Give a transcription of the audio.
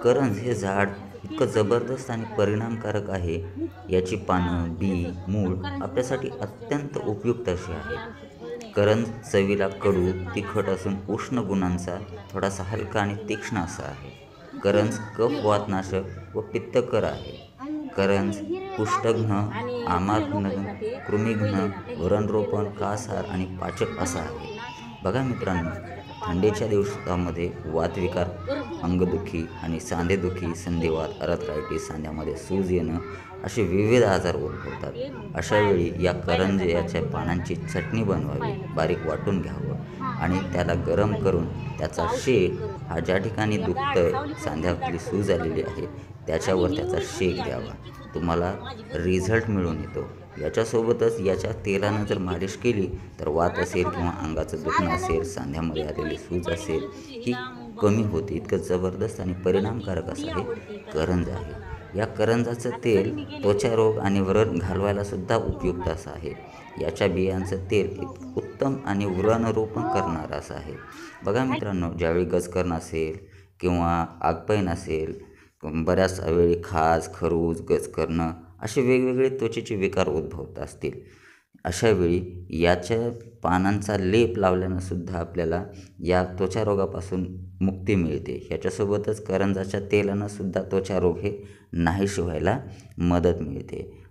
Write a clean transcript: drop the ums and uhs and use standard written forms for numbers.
करंज हे झाड इतकं जबरदस्त आणि परिणामकारक आहे. याची पानं, बी, मूळ आपल्यासाठी अत्यंत उपयुक्त अशी आहेत. करंज चवीला कडू, तिखट असून उष्ण गुणांचा, थोडासा हलका आणि तीक्ष्ण असा आहे. करंज कफ वातनाशक व पित्तकर आहे. करंज कुष्ठघ्न, आमाघ्न, कृमिघ्न, व्रणरोपण, कासहार आणि पाचक असा आहे. बघा मित्रांनो, थंडीच्या दिवसामध्ये वातविकार, अंगदुखी आणि सांधेदुखी, संधिवात, अर्थरायटिस, सांध्यामध्ये सूज येणं असे विविध आजार उद्भवतात. अशा वेळी या करंज्याच्या पानांची चटणी बनवावी, बारीक वाटून घ्यावं आणि त्याला गरम करून त्याचा शेक हा ज्या ठिकाणी दुखतंय, सांध्यातली सूज आलेली आहे त्याच्यावर त्याचा शेक द्यावा. तुम्हाला रिझल्ट मिळून येतो. याच्यासोबतच याच्या तेलानं जर मालिश केली तर वात असेल किंवा अंगाचं दुखणं असेल, सांध्यामध्ये आलेली सूज असेल, ही कमी होते. इतकं जबरदस्त आणि परिणामकारक असं हे करंज आहे. या करंजाचं तेल त्वचारोग आणि व्रण घालवायला सुद्धा उपयुक्त असं आहे. याच्या बियांचं तेल उत्तम आणि व्रणरोपण करणारं असं आहे. बघा मित्रांनो, ज्यावेळी गजकरण असेल किंवा आगपैन असेल, बऱ्याच वेळी खाज, खरूज, गजकरणं असे वेगवेगळे त्वचेचे विकार उद्भवत असतील, अशा वेळी याच्या पानांचा लेप लावल्यानं सुद्धा आपल्याला या त्वचारोगापासून मुक्ती मिळते. याच्यासोबतच करंजाच्या तेलानं सुद्धा त्वचारोग हे नाहीसे व्हायला मदत मिळते.